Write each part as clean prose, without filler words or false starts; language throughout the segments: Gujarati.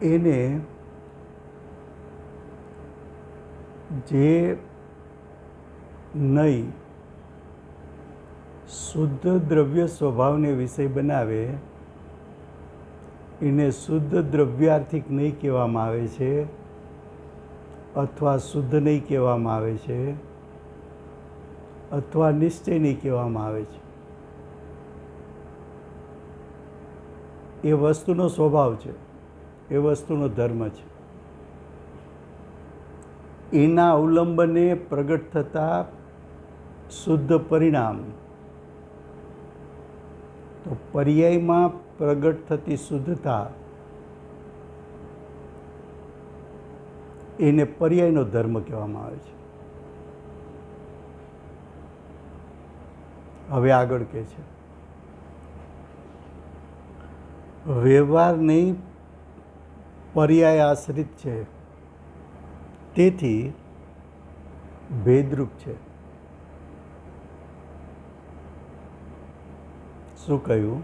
એને જે નહીં શુદ્ધ દ્રવ્ય સ્વભાવને વિષય બનાવે એને શુદ્ધ દ્રવ્યાર્થિક નહીં કહેવામાં આવે છે, અથવા શુદ્ધ નહીં કહેવામાં આવે છે, અથવા નિશ્ચય નહીં કહેવામાં આવે છે. એ વસ્તુનો સ્વભાવ છે, એ વસ્તુનો ધર્મ છે. એના અવલંબને પ્રગટ થતા શુદ્ધ પરિણામ, તો પર્યાયમાં પ્રગટ થતી શુદ્ધતા એને પર્યાયનો ધર્મ કહેવામાં આવે છે. હવે આગળ કહે છે, વ્યવહાર નહીં પર્યાય આશ્રિત છે, તેથી ભેદરૂપ છે. શું કહ્યું?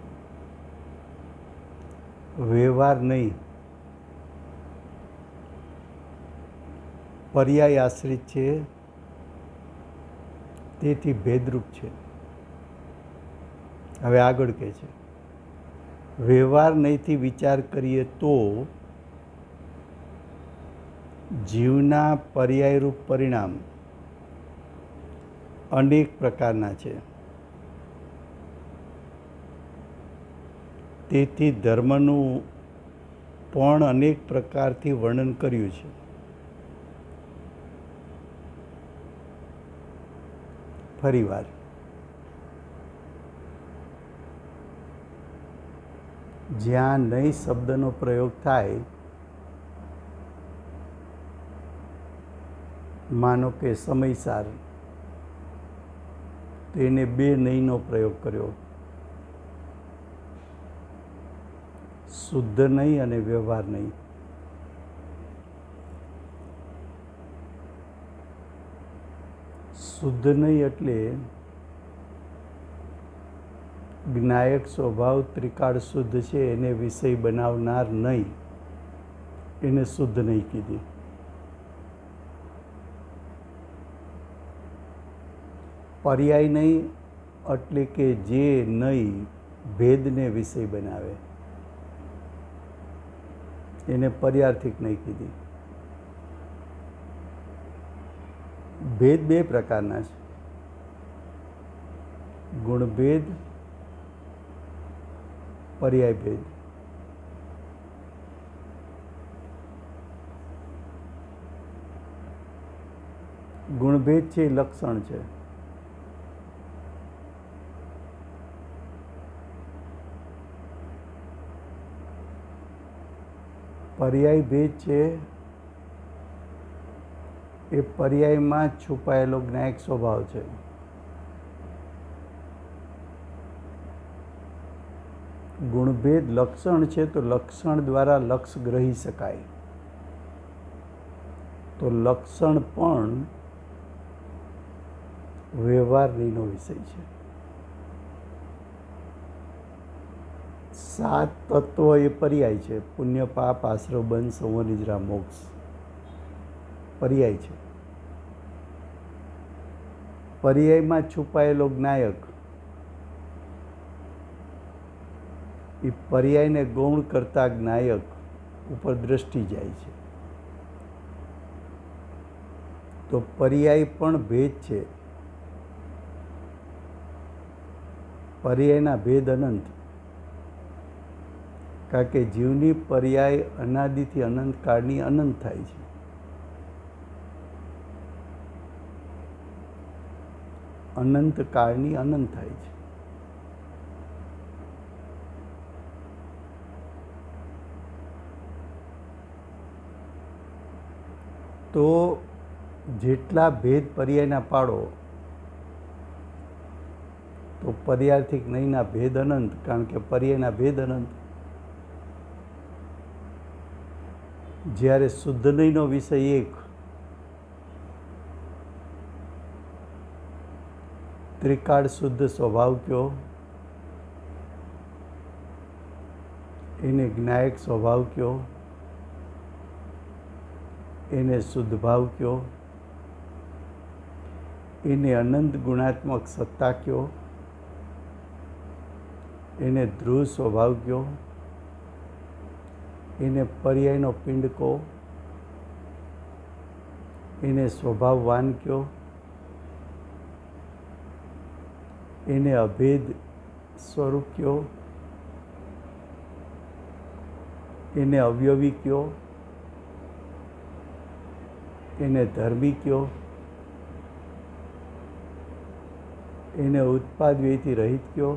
વ્યવહાર નહીં પર્યાય આશ્રિત છે, તેથી ભેદરૂપ છે. હવે આગળ કહે છે, વ્યવહાર નહીંથી વિચાર કરીએ તો જીવના પર્યાયરૂપ પરિણામ અનેક પ્રકારના છે. તેથી ધર્મનું પણ અનેક પ્રકારથી વર્ણન કર્યું છે. ફરીવાર, જ્યાં નહીં શબ્દનો પ્રયોગ થાય, માનો કે સમયસાર, તો એને બે નહીંનો પ્રયોગ કર્યો, શુદ્ધ નહીં અને વ્યવહાર નહીં. શુદ્ધ નહીં એટલે જ્ઞાયક સ્વભાવ ત્રિકાળ શુદ્ધ છે, એને વિષય બનાવનાર નહીં, એને શુદ્ધ નહીં કીધી. પર્યાય નહીં એટલે કે જે નહીં ભેદને વિષય બનાવે, એને પર્યાર્થિક નહીં કીધી. ભેદ બે પ્રકારના છે, ગુણભેદ, પર્યાય ભેદ. ગુણભેદ છે એ લક્ષણ છે. પર્યાય ભેદ છે એ પર્યાયમાં છુપાયેલો જ્ઞાયક સ્વભાવ છે. ગુણભેદ લક્ષણ છે, તો લક્ષણ દ્વારા લક્ષ ગ્રહી શકાય, તો લક્ષણ પણ વ્યવહારનો વિષય છે. 7 તત્વ એ પર્યાય છે. પુણ્ય, પાપ, આશ્રવ, બંધ, સંવર, નિદ્રા, મોક્ષ પર્યાય છે. પર્યાયમાં છુપાયેલો જ્ઞાયક એ પર્યાયને ગૌણ કરતા જ્ઞાયક ઉપર દ્રષ્ટિ જાય છે. તો પર્યાય પણ ભેદ છે. પર્યાયના ભેદ અનંત, કારણ કે જીવની પર્યાય અનાદિથી અનંત કાળની અનંત થાય છે. અનંત કાળની અનંત થાય છે. તો જેટલા ભેદ પર્યાયના પાડો, તો પર્યાર્થિક નહીંના ભેદ અનંત, કારણ કે પર્યાયના ભેદ અનંત. જ્યારે શુદ્ધ નહીંનો વિષય એક, ત્રિકાળ શુદ્ધ સ્વભાવ કયો, એને જ્ઞાયક સ્વભાવ કયો, એને શુદ્ધ ભાવ કયો, એને અનંત ગુણાત્મક સત્તા કયો, એને ધ્રુવ સ્વભાવ કયો, એને પર્યાયનો પિંડ કહો, એને સ્વભાવવાન કયો, એને અભેદ સ્વરૂપ કયો, એને અવયવી કયો, એને ધર્મી કયો, એને ઉત્પાદ વ્યયથી રહિત કયો,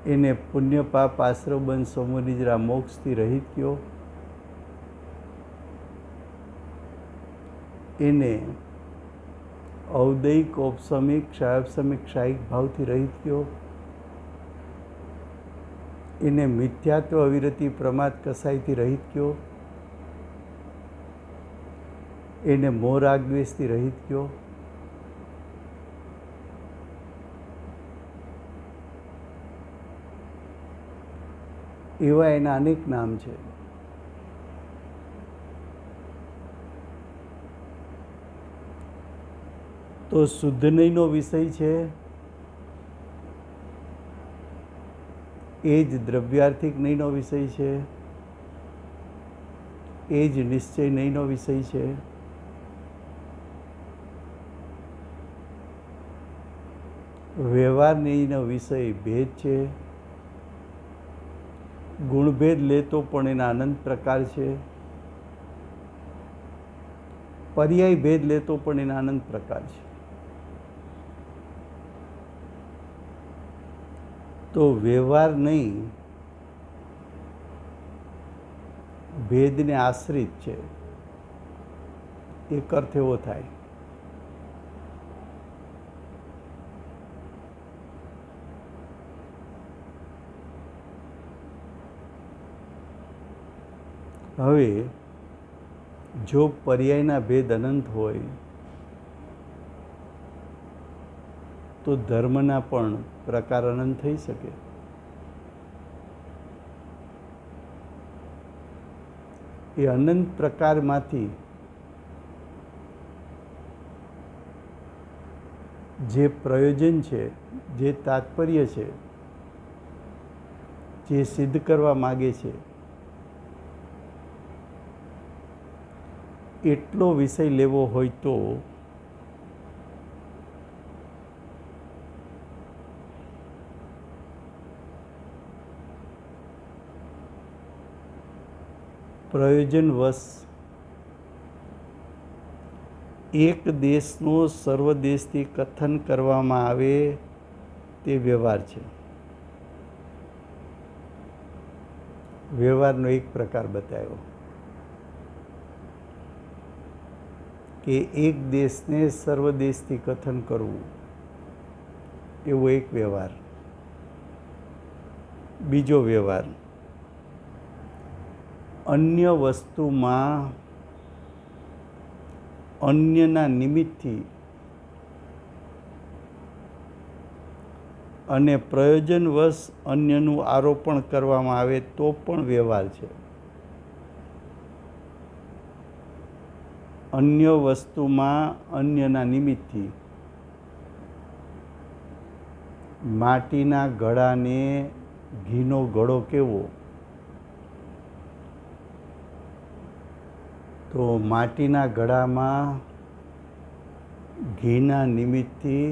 એને પુણ્ય પાપ આશ્રવ બંધ સમૂહ નિજરા મોક્ષથી રહિત કયો, એને ઔદયિક ઔપસમિક ક્ષાયોપસમિક ક્ષાયિક ભાવથી રહિત કયો, એને મિથ્યાત્વ અવિરતિ પ્રમાદ કસાયથી રહિત કયો, એને મોહ રાગ દ્વેષથી રહિત કયો, એવા એના અનેક નામ છે. તો શુદ્ધ નહીંનો વિષય છે એ જ દ્રવ્યાર્થિક નહીંનો વિષય છે, એ જ નિશ્ચય નહીંનો વિષય છે. વ્યવહાર નહીંનો વિષય ભેદ છે. ગુણભેદ લેતો પણ એના અનંત પ્રકાર છે. પર્યાય ભેદ લેતો પણ એના અનંત પ્રકાર છે. તો વ્યવહાર નહીં ભેદને આશ્રિત છે, એક અર્થ એવો થાય. હવે જો પર્યાયના ભેદ અનંત હોય તો ધર્મના પણ પ્રકાર અનંત થઈ શકે. એ અનંત પ્રકારમાંથી જે પ્રયોજન છે, જે તાત્પર્ય છે, જે સિદ્ધ કરવા માગે છે, એટલો વિષય લેવો હોય તો પ્રયોજનવશ એક દેશનો સર્વ દેશથી કથન કરવામાં આવે તે વ્યવહાર છે. વ્યવહારનો એક પ્રકાર બતાવ્યો કે એક દેશને સર્વ દેશથી કથન કરવું, એવો એક વ્યવહાર. બીજો વ્યવહાર અન્ય વસ્તુમાં અન્યના નિમિત્તથી અને પ્રયોજનવશ અન્યનું આરોપણ કરવામાં આવે તો પણ વ્યવહાર છે. અન્ય વસ્તુમાં અન્યના નિમિત્તથી માટીના ઘડાને ઘીનો ઘડો કેવો? તો માટીના ઘડામાં ઘીના નિમિત્તથી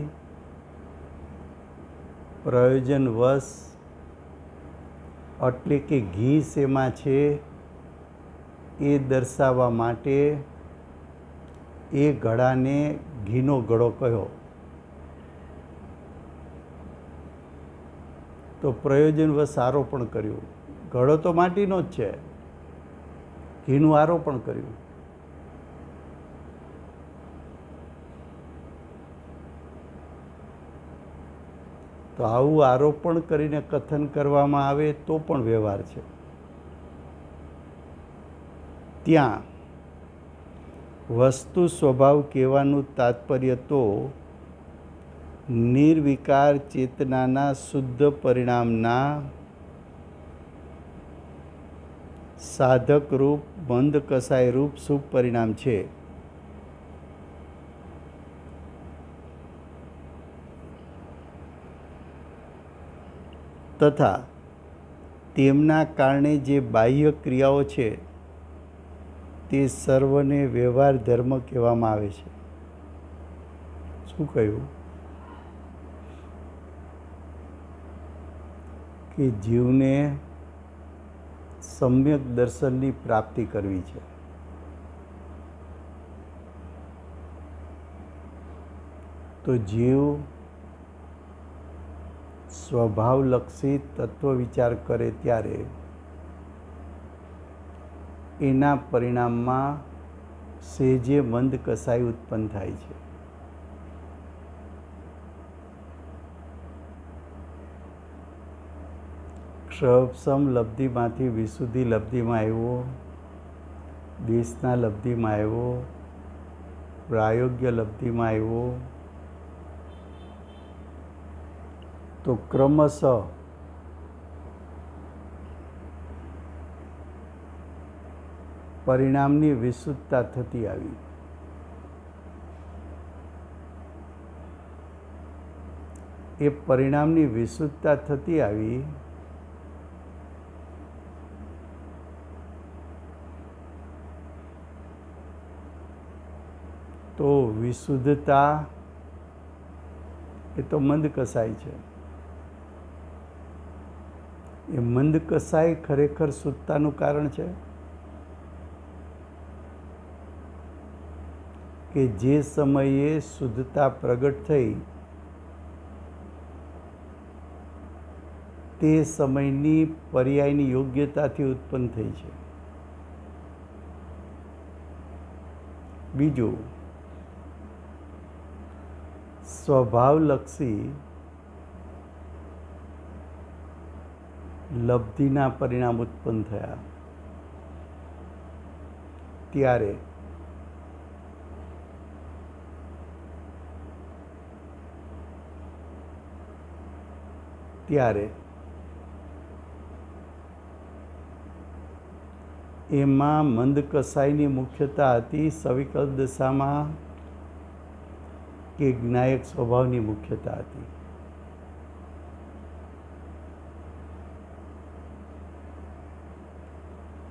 પ્રયોજનવશ, એટલે કે ઘી શેમાં છે એ દર્શાવવા માટે એ ઘડાને ઘીનો ઘડો કહ્યો. તો પ્રયોજનવશ આરોપણ કર્યું. ઘડો તો માટીનો જ છે, ઘીનું આરોપણ કર્યું. તો આવું આરોપણ કરીને કથન કરવામાં આવે તો પણ વ્યવહાર છે. ત્યાં વસ્તુ સ્વભાવ કહેવાનું તાત્પર્ય તો નિર્વિકાર ચેતનાના શુદ્ધ પરિણામના સાધક રૂપ મંદ કસાય રૂપ શુભ પરિણામ છે. તથા તેમના કારણે જે બાહ્ય ક્રિયાઓ છે તે સર્વને વ્યવહાર ધર્મ કહેવામાં આવે છે. શું કહ્યું? કે જીવને સમ્યક દર્શનની પ્રાપ્તિ કરવી છે. તો જીવ સ્વભાવલક્ષી તત્વ વિચાર કરે ત્યારે એના પરિણામમાં સેજે મંદ કસાઈ ઉત્પન્ન થાય છે. ક્ષપસમ લબ્ધિમાંથી વિશુદ્ધિ લબ્ધિમાં આવ્યો, દેશના લબ્ધિમાં આવ્યો, પ્રાયોગ્ય લબ્ધિમાં આવ્યો, તો ક્રમશઃ પરિણામની વિશુદ્ધતા થતી આવી. એ પરિણામની વિશુદ્ધતા થતી આવી તો વિશુદ્ધતા એ તો મંદ કસાય છે. એ મંદ કસાય ખરેખર શુદ્ધતાનું કારણ છે કે જે સમયે શુદ્ધતા પ્રગટ થઈ તે સમયની પર્યાયની યોગ્યતાથી ઉત્પન્ન થઈ છે. બીજું, સ્વભાવલક્ષી લબ્ધિના પરિણામ ઉત્પન્ન થયા ત્યારે એમાં મંદ કસાયની મુખ્યતા હતી, સવિકલ્પ દશામાં કે જ્ઞાયક સ્વભાવની મુખ્યતા હતી.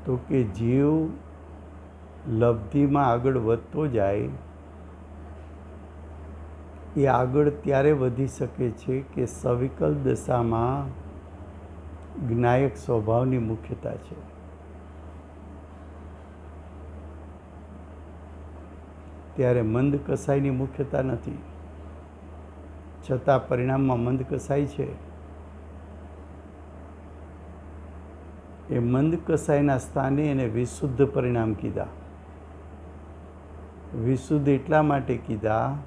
તો કે જીવ લબ્ધિમાં આગળ વધતો જાય એ આગળ ત્યારે વધી શકે છે કે સવિકલ્પ દશામાં જ્ઞાયક સ્વભાવની મુખ્યતા છે. ત્યારે મંદ કસાયની મુખ્યતા નથી, છતાં પરિણામમાં મંદ કસાય છે. એ મંદ કસાયના સ્થાને એને વિશુદ્ધ પરિણામ કીધા. વિશુદ્ધ એટલા માટે કીધા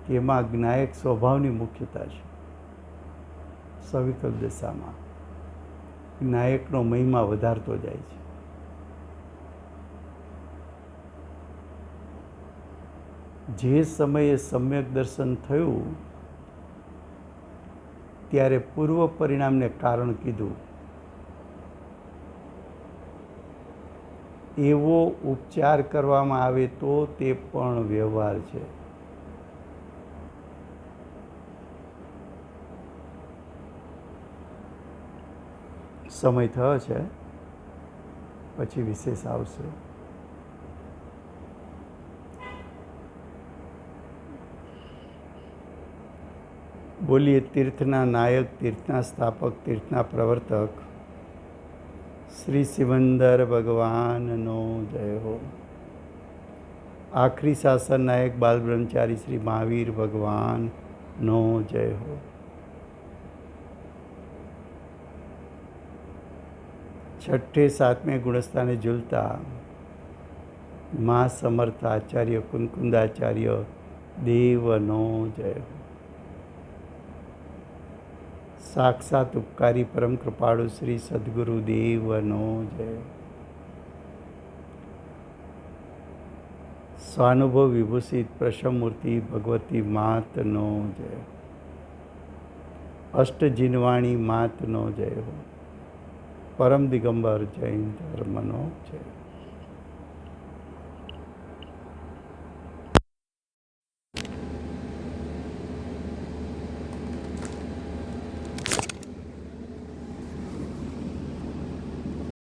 કે એમાં જ્ઞાયક સ્વભાવની મુખ્યતા છે. સવિકલ્પ દશામાં જ્ઞાયકનો મહિમા વધારતો જાય છે. જે સમયે સમ્યક દર્શન થયું ત્યારે પૂર્વ પરિણામને કારણ કીધું. એવો ઉપચાર કરવામાં આવે તો તે પણ વ્યવહાર છે. સમય થયો છે, પછી વિશેષ આવશે. બોલીએ તીર્થના નાયક, તીર્થના સ્થાપક, તીર્થના પ્રવર્તક શ્રી સિમંદર ભગવાનનો જય હો. આખરી શાસન નાયક બાલ બ્રહ્મચારી શ્રી મહાવીર ભગવાનનો જય હો. છઠ્ઠે સાતમે ગુણસ્થાને ઝૂલતા મા સમર્થ આચાર્ય કુનકુંદાચાર્ય દેવનો જય હો. સાક્ષાત ઉપકારી પરમ કૃપાળુ શ્રી સદગુરુ દેવનો જય. સ્વાનુભવ વિભૂષિત પ્રસમમૂર્તિ ભગવતી માતનો જય. અષ્ટજીનવાણી માતનો જય હો. પરમ દિગંબર જૈન ધર્મનો છે.